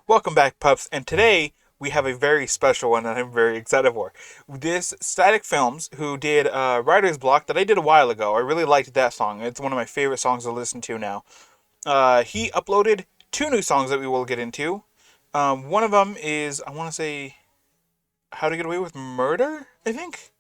Welcome back, pups, and today we have a very special one that I'm very excited for. This Static Films, who did Writer's Block that I did a while ago. I really liked that song. It's one of my favorite songs to listen to now. He uploaded two new songs that we will get into. One of them is, I want to say, How to Get Away with Murder, I think?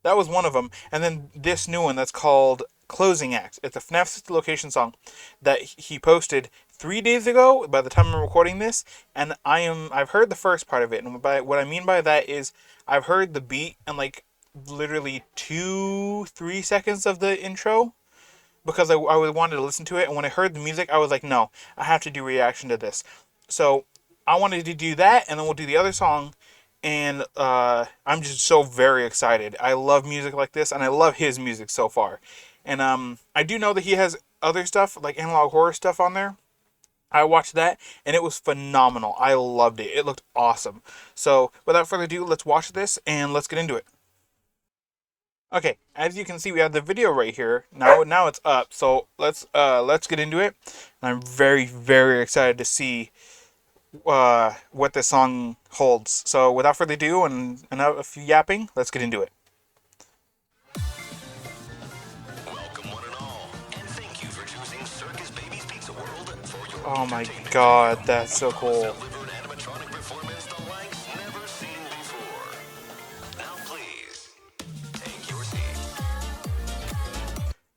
That was one of them. And then this new one that's called Closing Act. It's a fnaf 60 location song that he posted 3 days ago by the time I'm recording this. And I've heard the first part of it. And what I mean by that is I've heard the beat and like literally 2-3 seconds of the intro because I wanted to listen to it. And when I heard the music, I was like, no, I have to do reaction to this. So I wanted to do that, and then we'll do the other song. And I'm just so very excited. I love music like this, and I love his music so far. And I do know that he has other stuff, like analog horror stuff on there. I watched that, and it was phenomenal. I loved it. It looked awesome. So without further ado, let's watch this, and let's get into it. Okay, as you can see, we have the video right here. Now it's up. So let's get into it. And I'm very very excited to see what this song holds. So without further ado and enough yapping, let's get into it. Welcome one and all, and thank you for choosing Circus Baby's Pizza World for your Oh my god, that's so cool.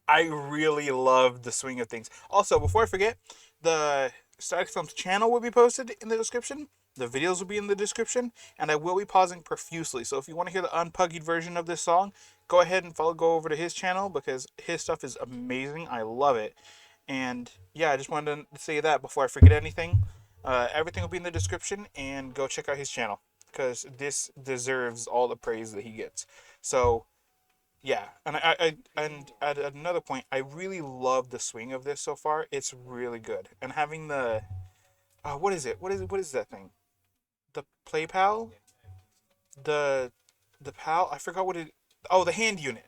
I really love the swing of things. Also, before I forget, the Static Films channel will be posted in the description. The videos will be in the description, and I will be pausing profusely. So if you want to hear the unpuggied version of this song, go ahead and go over to his channel because his stuff is amazing. I love it. And yeah, I just wanted to say that before I forget anything. Everything will be in the description, and go check out his channel because this deserves all the praise that he gets. So yeah, and and at another point, I really love the swing of this so far. It's really good, and having the what is it? What is it? What is that thing? The play pal, the pal. I forgot what it. Oh, the hand unit.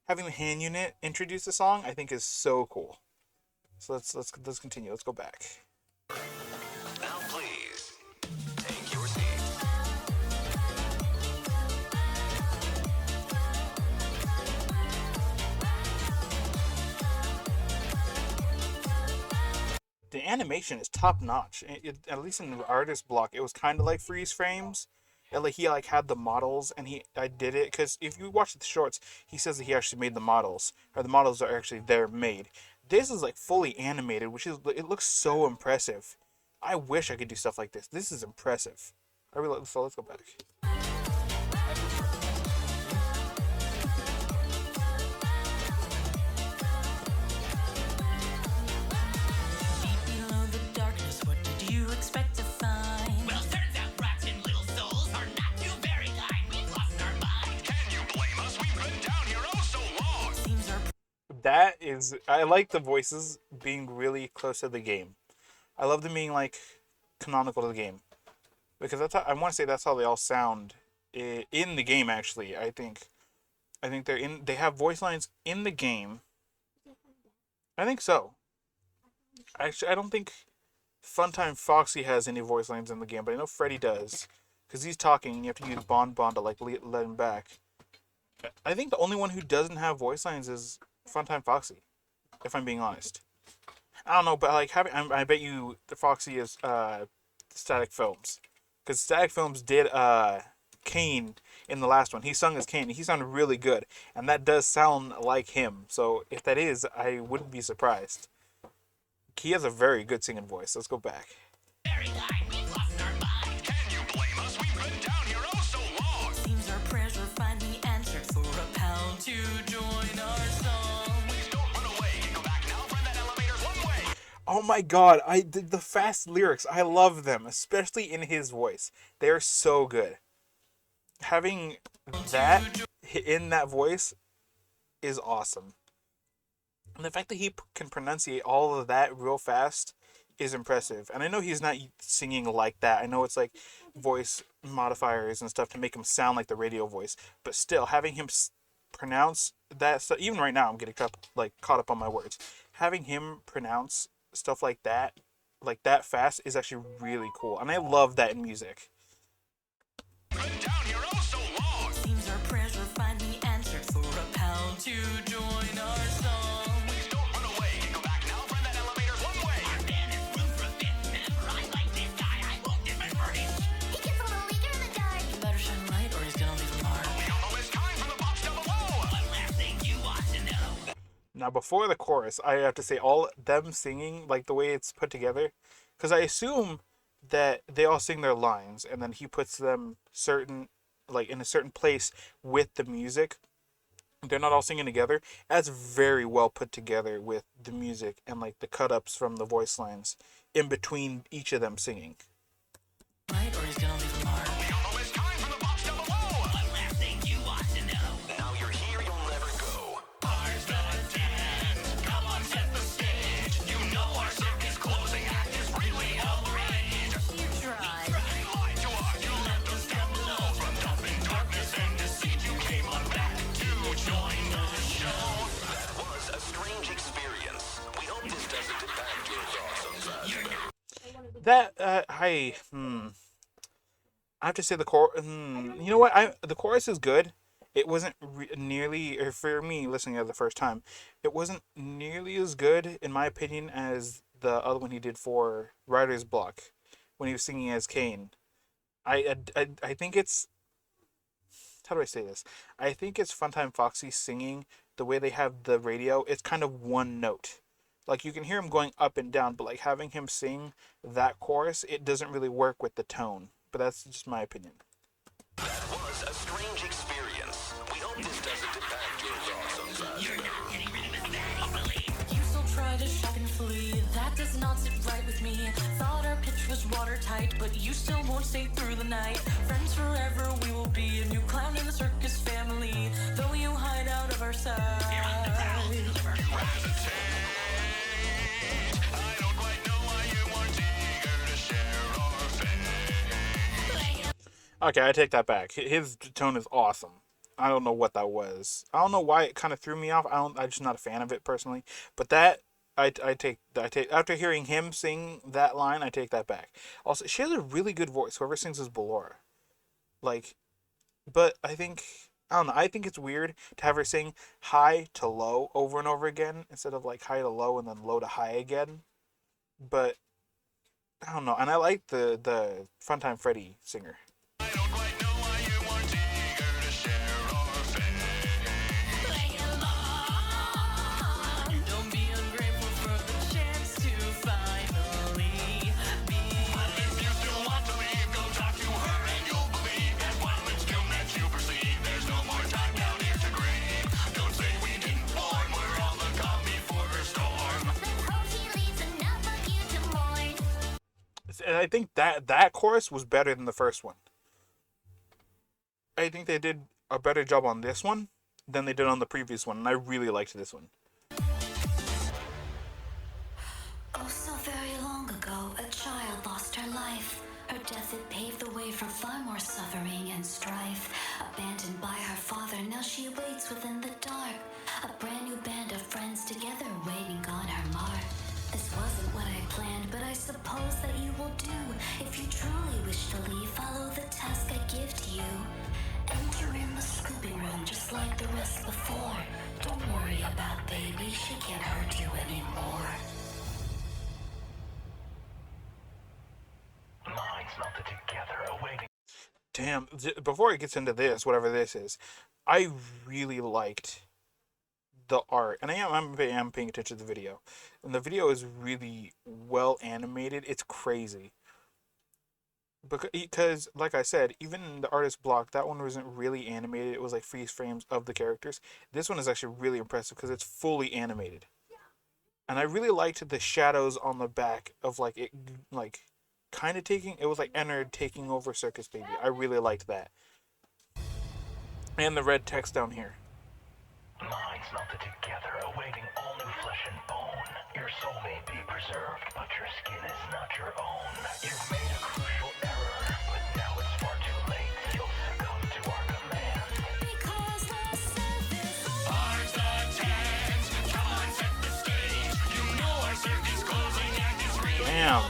Having the hand unit introduce the song, I think is so cool. So let's continue. Let's go back. Now please take your seat. The animation is top notch. At least in the artist block, it was kind of like freeze frames. And like he like had the models, and I did it because if you watch the shorts, he says that he actually made the models, or the models are actually there made. This is like fully animated, which is it looks so impressive. I wish I could do stuff like this. This is impressive. I really so let's go back. Below the darkness, what did you expect to find? Well, turns out rotten little souls are not too very kind. We've lost our mind. Can you blame us? We've been down here oh so long. Seems our That is, I like the voices being really close to the game. I love them being like canonical to the game because that's how, I want to say that's how they all sound in the game. Actually, I think they have voice lines in the game. I think so. Actually, I don't think Funtime Foxy has any voice lines in the game, but I know Freddy does because he's talking. And you have to use Bon to like let him back. I think the only one who doesn't have voice lines is Funtime Foxy, if I'm being honest. I don't know, but like having, I bet you the Foxy is Static Films, because Static Films did Kane in the last one. He sung as Kane. He sounded really good, and that does sound like him. So if that is, I wouldn't be surprised. He has a very good singing voice. Let's go back. Oh my god, I did the fast lyrics. I love them, especially in his voice. They're so good. Having that in that voice is awesome. And the fact that he can pronunciate all of that real fast is impressive. And I know he's not singing like that. I know it's like voice modifiers and stuff to make him sound like the radio voice. But still, having him pronounce that stuff, even right now, I'm getting caught up on my words. Having him pronounce stuff like that like that fast is actually really cool, and I love that in music. Down here oh so long. Seems our prayers will finally answered for a pal to join our song. Please don't run away. Go back now. Find that elevator's one way. Our band is room for a fit. Remember, I like this guy. I won't dip my furnace. He gets a little weaker in the dark. You better shine light or he's gonna leave a mark. We all know it's time for the box down below. One last thing you want to know. Now, before the chorus, I have to say all them singing, like the way it's put together, because I assume that they all sing their lines and then he puts them certain, like in a certain place with the music. They're not all singing together. That's very well put together with the music and like the cut ups from the voice lines in between each of them singing. Right, or he's gonna leave a mark. We all know it's time for the box down below. One last thing you want to know. Now you're here, you'll never go. Ours the dance. Come on, set the stage. You know our circus closing act is really outrageous. You tried. You lied to us. You left us down below. From dumping darkness and deceit, you came on back to join the show. That was a strange experience. We hope this doesn't impact your thoughts on that. That I have to say the chorus. You know what? The chorus is good. It wasn't nearly, or for me listening at the first time, it wasn't nearly as good in my opinion as the other one he did for Writer's Block when he was singing as Kane. I think it's, how do I say this? I think it's Funtime Foxy singing the way they have the radio. It's kind of one note. Like you can hear him going up and down, but like having him sing that chorus, it doesn't really work with the tone. But that's just my opinion. That was a strange experience. We hope this doesn't impact your thoughts on that. You're not getting rid of it that easily. You still try to shock and flee. That does not sit right with me. Thought our pitch was watertight, but you still won't stay through the night. Friends forever, we will be a new clown in the circus family. Though you hide out of our sight. Okay, I take that back. His tone is awesome. I don't know what that was. I don't know why it kind of threw me off. I'm just not a fan of it personally. But that I take after hearing him sing that line, I take that back. Also, she has a really good voice. Whoever sings is Ballora. Like, but I think I don't know. I think it's weird to have her sing high to low over and over again instead of like high to low and then low to high again. But I don't know. And I like the Funtime Freddy singer. And I think that chorus was better than the first one. I think they did a better job on this one than they did on the previous one, and I really liked this one. Oh, so very long ago, a child lost her life. Her death had paved the way for far more suffering and strife. Abandoned by her father, now she waits within the dark. A brand new band of friends together waiting on her mark. This wasn't what I planned, but I suppose that you will do. If you truly wish to leave, follow the task I give to you. Enter in the scooping room just like the rest before. Don't worry about baby, she can't hurt you anymore. Minds melted together, awaiting. Damn, before it gets into this, whatever this is, I really liked the art, and I am paying attention to the video, and the video is really well animated. It's crazy because like I said, even in the artist block, that one wasn't really animated. It was like freeze frames of the characters. This one is actually really impressive because it's fully animated, and I really liked the shadows on the back of like it, like kind of taking, it was like Ennard taking over Circus Baby. I really liked that, and the red text down here. Minds melted together, awaiting all new flesh and bone. Your soul may be preserved, but your skin is not your own. You've made a crucial error, but now it's far too late. You'll succumb to our command. Because the service Ours the chance, come on, set the stage. You know our circus closing act is really Damn.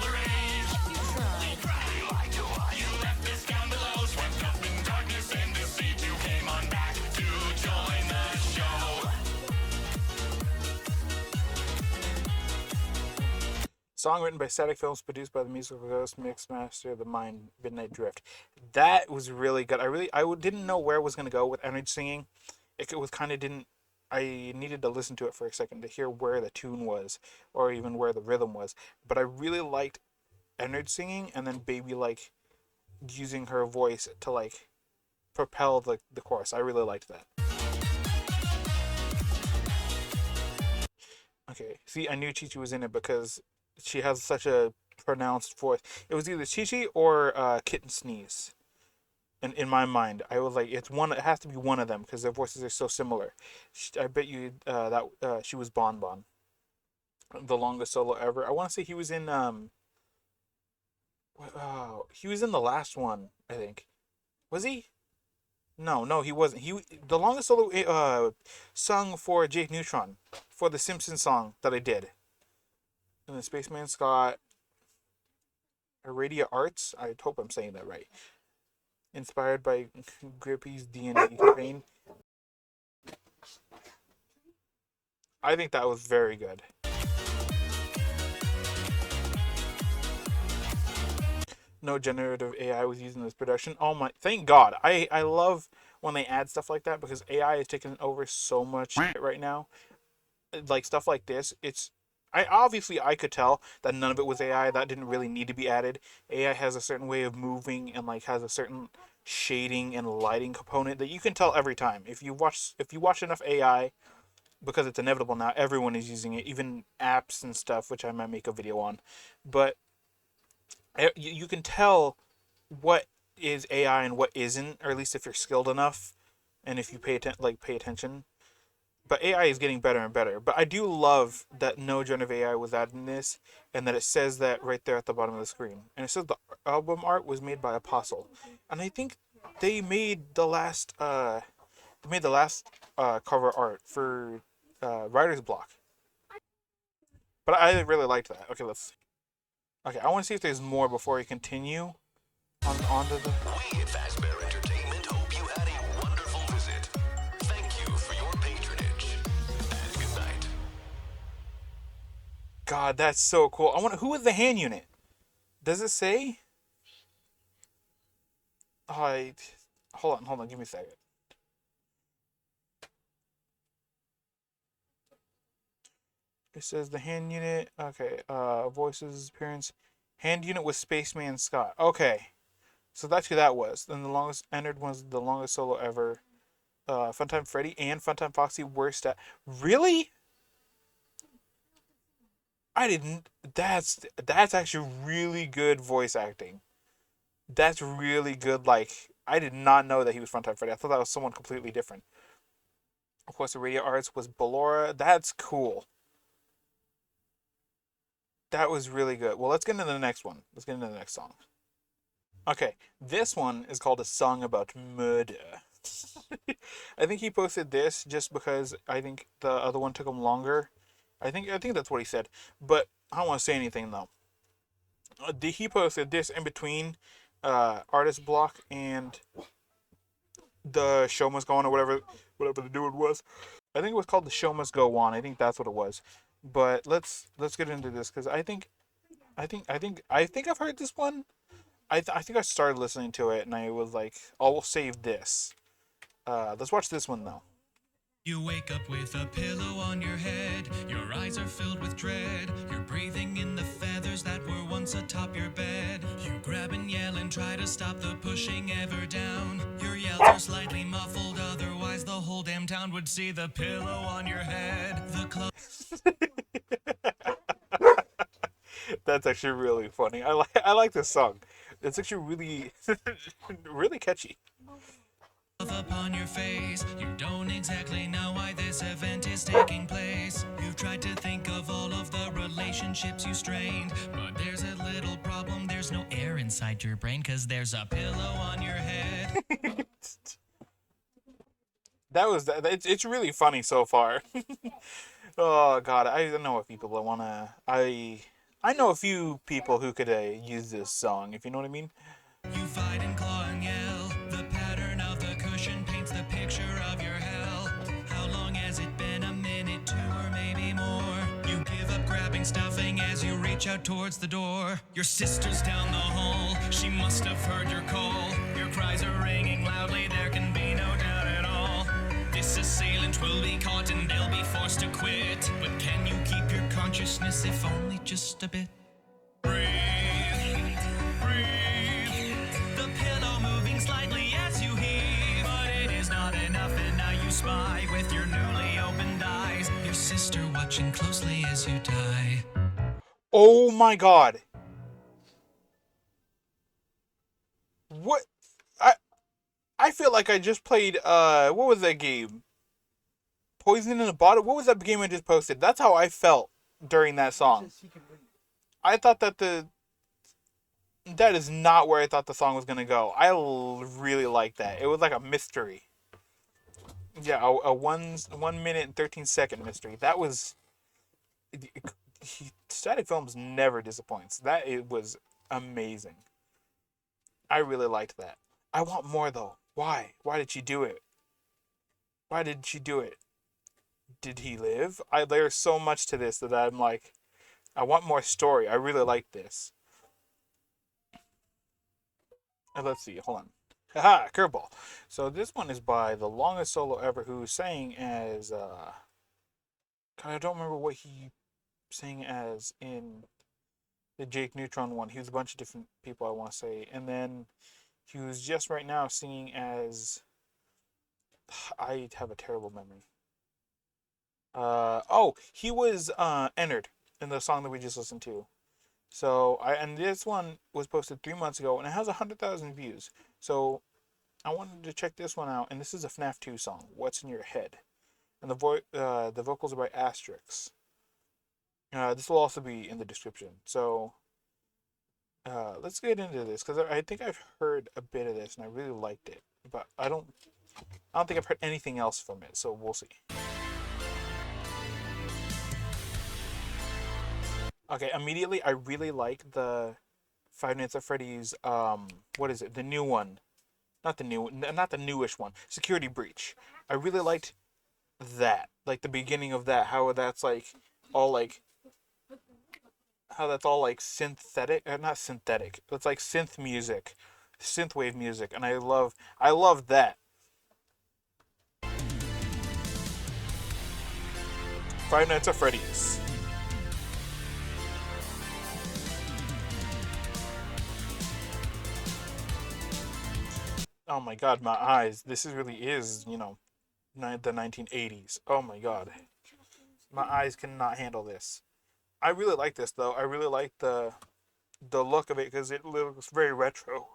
Song written by Static Films, produced by the musical ghost, mix master, the mind, Midnight Drift. That was really good. Didn't know where it was gonna go with energy singing. It was kind of didn't. I needed to listen to it for a second to hear where the tune was, or even where the rhythm was. But I really liked energy singing, and then Baby like using her voice to like propel the chorus. I really liked that. Okay, see, I knew Chi Chi was in it because she has such a pronounced voice. It was either Chi Chi or Kitten Sneeze. And in my mind, I was like, it's one. It has to be one of them because their voices are so similar. I bet you that she was Bon Bon, the longest solo ever. I want to say he was in he was in the last one. I think was he? No, no, he wasn't. He the longest solo sung for Jake Neutron for the Simpsons song that I did. And the Spaceman Scott Aradia Arts. I hope I'm saying that right. Inspired by Grippy's D&D campaign. I think that was very good. No generative AI was used in this production. Oh my! Thank God. I love when they add stuff like that because AI is taking over so much shit right now. Like stuff like this, I could tell that none of it was AI. That didn't really need to be added. AI has a certain way of moving and like has a certain shading and lighting component that you can tell every time. If you watch enough AI, because it's inevitable now, everyone is using it, even apps and stuff, which I might make a video on. But you can tell what is AI and what isn't, or at least if you're skilled enough and if you pay attention. But AI is getting better and better. But I do love that no generative AI was added in this, and that it says that right there at the bottom of the screen. And it says the album art was made by Apostle, and I think they made the last cover art for Writer's Block. But I really liked that. Okay, let's. Okay, I want to see if there's more before we continue on to the. We at Fazbear Entertainment hope you had a wonderful visit. Thank you for your patronage. And good night. God, that's so cool. I want. Who is the hand unit? Does it say? I. Hold on. Give me a second. It says the hand unit. Okay. Voices, appearance. Hand unit was Spaceman Scott. Okay. So that's who that was. Then the longest entered was the longest solo ever. Funtime Freddy and Funtime Foxy were Really? I didn't. That's actually really good voice acting. That's really good. Like I did not know that he was Funtime Freddy. I thought that was someone completely different. Of course, the radio arts was Ballora. That's cool. That was really good. Well, let's get into the next one. Let's get into the next song. Okay, this one is called A Song About Murder. I think he posted this just because I think the other one took him longer. I think that's what he said. But I don't want to say anything though. He posted this in between Artist Block and the Show Must Go On or whatever the dude was. I think it was called The Show Must Go On. I think that's what it was. But let's get into this because I think I've heard this one. I think I started listening to it and I was like, oh, we'll save this. Let's watch this one though. You wake up with a pillow on your head. Your eyes are filled with dread. You're breathing in the feathers that were once atop your bed. You grab and yell and try to stop the pushing ever down. Your yells are slightly muffled, otherwise the whole damn town would see the pillow on your head. That's actually really funny. I like this song. It's actually really really catchy. Upon your face, you don't exactly know why this event is taking place. You've tried to think of all of the relationships you strained, but there's a little problem. There's no air inside your brain, cause there's a pillow on your head. It's really funny so far. Oh god, I don't know what people wanna. I know a few people who could use this song, if you know what I mean. You fight and claw and yell. The pattern of the cushion paints the picture of your hell. How long has it been? A minute, two, or maybe more? You give up grabbing stuffing as you reach out towards the door. Your sister's down the hall. She must have heard your call. Your cries are ringing loudly. There can be no doubt at all. This assailant will be caught and they'll be forced to quit. But can you keep your consciousness if only just a bit? Breathe, breathe. The pillow moving slightly as you heave. But it is not enough, and now you spy with your newly opened eyes. Your sister watching closely as you die. Oh my god. What? I I feel like I just played what was that game? Poison in a Bottle? What was that game I just posted? That's how I felt during that song. I thought that is not where I thought the song was gonna go. Really like that. It was like a mystery. Yeah, a 1 minute and 13 second mystery. That was Static Films never disappoints. That it was amazing. I really liked that. I want more though. Why? Why did she do it? Why did she do it? Did he live? There's so much to this that I'm like, I want more story. I really like this. Let's see. Hold on. Haha, curveball. So this one is by the longest solo ever, who sang as God, I don't remember what he sang as in the Jake Neutron one. He was a bunch of different people, I want to say, and then he was just right now singing as. I have a terrible memory. Oh, he was entered in the song that we just listened to. And this one was posted 3 months ago, and it has 100,000 views. So I wanted to check this one out, and this is a FNAF 2 song. What's in your head? And the vocals are by Asterix. This will also be in the description. So let's get into this because I think I've heard a bit of this and I really liked it, but I don't think I've heard anything else from it. So we'll see. Okay, immediately I really like the Five Nights at Freddy's. What is it? The new one, not the newish one. Security Breach. I really liked that, like the beginning of that. All like how that's all like synthetic, not synthetic. It's like synth music, synthwave music, and I love that. Five Nights at Freddy's. Oh my god, my eyes. This really is, the 1980s. Oh my god. My eyes cannot handle this. I really like this though. I really like the look of it because it looks very retro.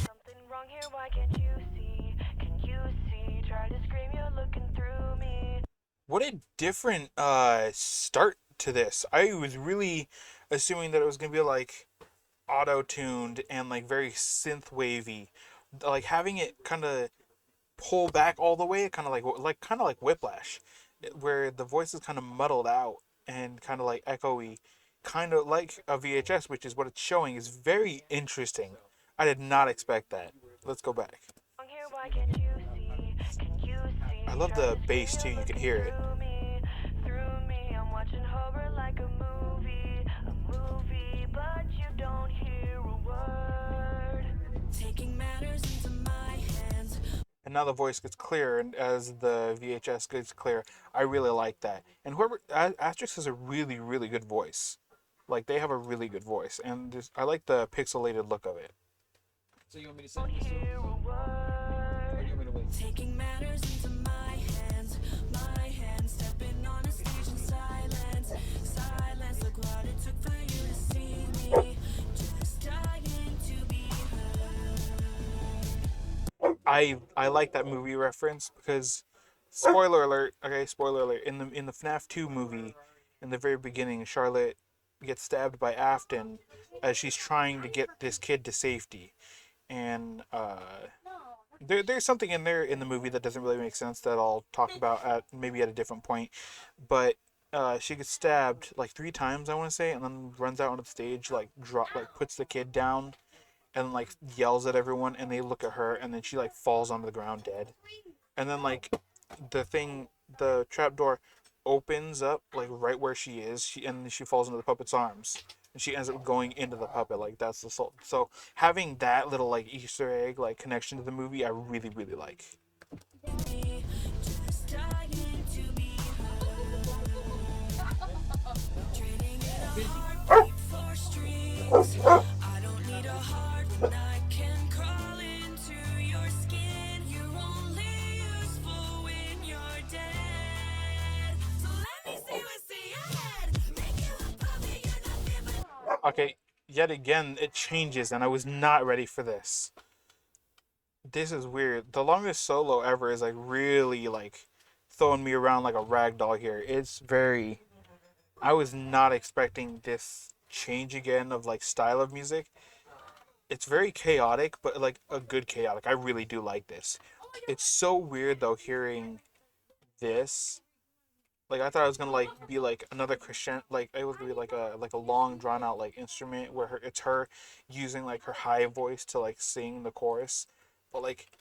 Something wrong here, why can't you see? Can you see? Try to scream, you're looking through me. What a different start to this. I was really assuming that it was gonna be like auto-tuned and like very synth wavy, like having it kind of pull back all the way, kind of like Whiplash, where the voice is kind of muddled out and kind of like echoey, kind of like a VHS, which is what it's showing. Is very interesting. I did not expect that. Let's go back. Wrong here, why can't you see? Can you I see? love Try the to scream, bass too. you're You can looking hear it. through me. I'm watching horror like a movie, but you don't hear a word. Taking matters into my hands. And now the voice gets clearer, and as the VHS gets clear, I really like that. And whoever Asterix has a really, really good voice. Like they have a really good voice, and I like the pixelated look of it. So you want me to send this to him? Or do you want me to wait? Taking matters into my hands, stepping on a stage in silence. Look what it took for you to see me, just dying to be heard. I like that movie reference because, spoiler alert. Okay, spoiler alert. In the FNAF 2 movie, in the very beginning, Charlotte gets stabbed by Afton as she's trying to get this kid to safety, and There's something in there in the movie that doesn't really make sense that I'll talk about at maybe at a different point. But she gets stabbed like 3 times, I want to say, and then runs out onto the stage, like puts the kid down, and like yells at everyone, and they look at her, and then she like falls onto the ground dead. And then like the thing, the trap door opens up like right where she is, and she falls into the puppet's arms, and she ends up going into the puppet. Like that's the soul. So having that little like Easter egg like connection to the movie, I really really like. Just dying to be heard. Trading in a heartbeat for strings. I don't need a heart when I can crawl into your skin. You're only useful when you're dead. So let me see what's in your head. Make you a puppet, you're nothing but. Okay, yet again it changes, and I was not ready for this. This is weird. The longest solo ever is like really like throwing me around like a rag doll here. It's very. I was not expecting this change again of like style of music. It's very chaotic, but like a good chaotic. I really do like this. It's so weird though hearing this. Like I thought it was gonna like be like another Christian, like it was gonna be like a long drawn out like instrument where it's her using like her high voice to like sing the chorus, but like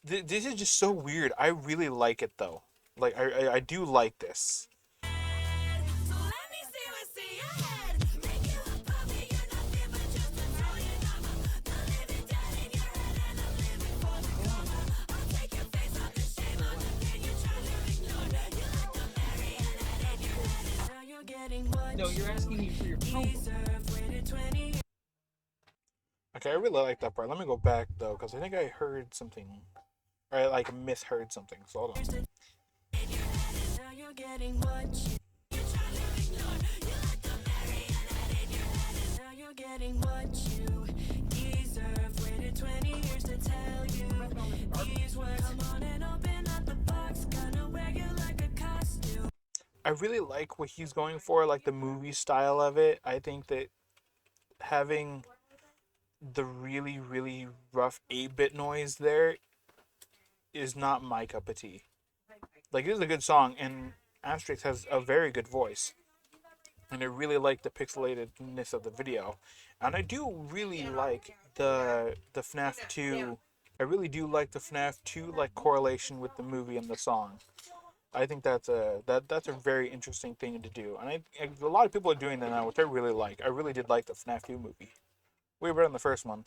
this is just so weird. I really like it though. Like I do like this. So let me see what's in your head. Make you a puppet, you're nothing but just a toy drama. The living dead in your head and I'm living for the karma. I'll take your face off the shame on the pain you're trying to ignore. You let the marionette in your head and now you're getting what No, you're asking me for your you phone. deserve. Waited 20 years. Okay, I really like that part. Let me go back though, because I think I heard something, or I like misheard something. So hold on. Now you're getting what you're trying to ignore. You let the marionette in your head and now you're getting what you deserve. Waited 20 years to tell you these words. Come on and open up the box. Gonna wear you like a costume. I really like what he's going for, like the movie style of it. I think that having the really really rough 8-bit noise there is not my cup of tea. Like, it is a good song, and Asterix has a very good voice. And I really like the pixelatedness of the video. And I do really like the FNAF 2. I really do like the FNAF 2 like correlation with the movie and the song. I think that's a very interesting thing to do. And a lot of people are doing that now, which I really like. I really did like the FNAF 2 movie. Way better than the first one.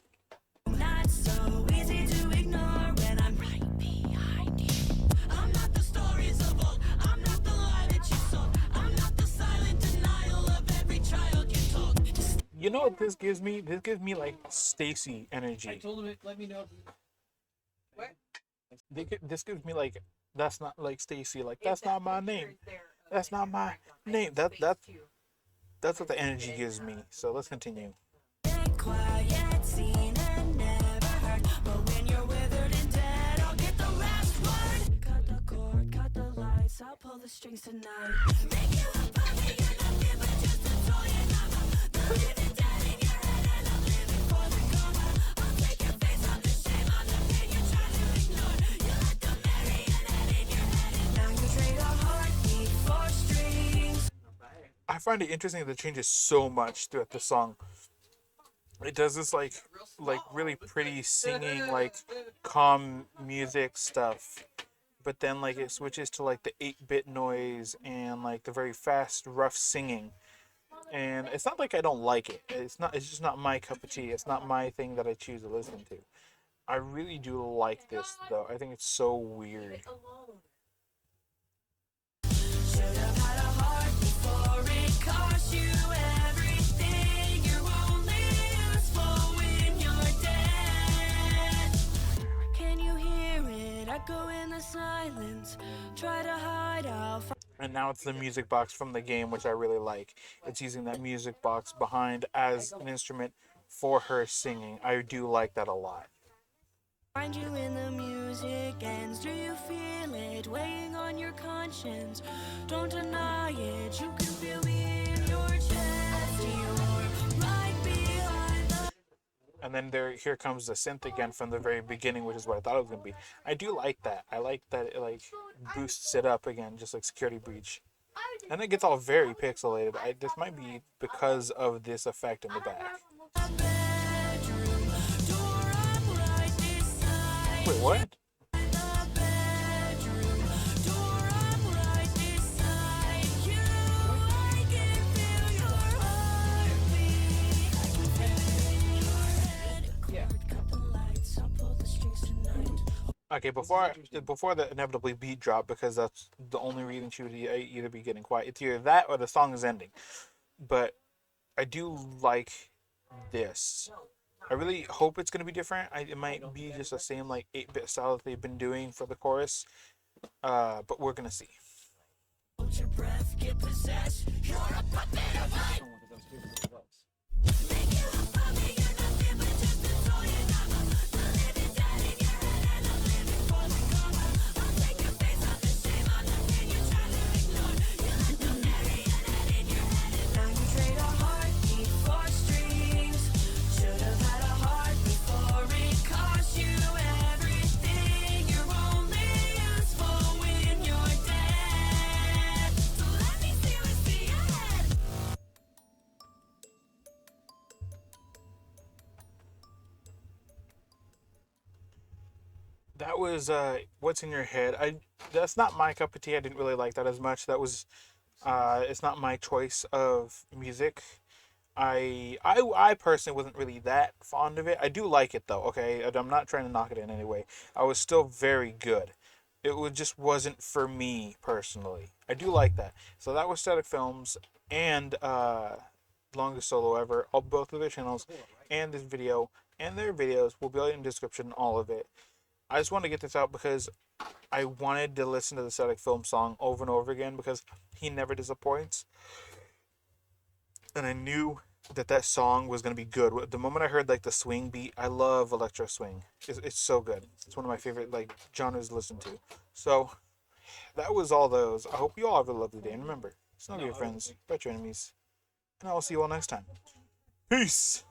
Not so easy to ignore when I'm right behind you. I'm not the stories of old. I'm not the lie that you sold. I'm not the silent denial of every child you told. You know what this gives me? This gives me like Stacy I energy. told him, let me know. This gives me like that's not like Stacy. Like that's not my name. That's not my name. That's what the energy gives me. So let's continue. Quiet, seen and never heard. But when you're withered and dead, I'll get the last word. Cut the cord, cut the lights. I'll pull the strings tonight. Make you a puppet, you're nothing but just a toy and drama. The living dead in your head and I'm living for the karma. I'll take your face off the shame on the pain you're trying to ignore. You let the marionette in your head and now you trade a heartbeat for strings. I find it interesting that it changes so much throughout the song. It does this like really pretty singing like calm music stuff, but then like it switches to like the 8-bit noise and like the very fast rough singing. And it's not like I don't like it. It's just not my cup of tea. It's not my thing that I choose to listen to. I really do like this though. I think it's so weird. Should have had a heart before it cost you everything. You're only useful when you're dead. Can you hear it echo in the silence? Try to hide, I'll And now it's the music box from the game, which I really like. It's using that music box behind as an instrument for her singing. I do like that a lot. find you in the music ends. Do you feel it weighing on your conscience? Don't deny it. You can feel me in your chest. You're right behind the and then here comes the synth again from the very beginning, which is what I thought it was gonna be. I do like that. I like that it like boosts it up again, just like Security Breach, and it gets all very pixelated. This might be because of this effect in the back. Wait, what? Yeah. Okay, before the inevitably beat drop, because that's the only reason she would either be getting quiet. It's either that or the song is ending. But I do like this. I really hope it's gonna be different. It might be just the same like 8-bit style that they've been doing for the chorus. But we're gonna see. Someone with those beautiful voice. That was what's in your head. That's not my cup of tea. I didn't really like that as much. That was it's not my choice of music. I personally wasn't really that fond of it. I do like it though. Okay, I'm not trying to knock it in any way. I was still very good. Just wasn't for me personally. I do like that. So that was Static Films and longest solo ever. Both of their channels and this video and their videos will be in the description. All of it. I just wanted to get this out because I wanted to listen to the Static Film song over and over again because he never disappoints. And I knew that song was going to be good. The moment I heard like the swing beat, I love electro swing. It's so good. It's one of my favorite like genres to listen to. So that was all those. I hope you all have a lovely day. And remember, snuggle your friends, bet your enemies. And I will see you all next time. Peace!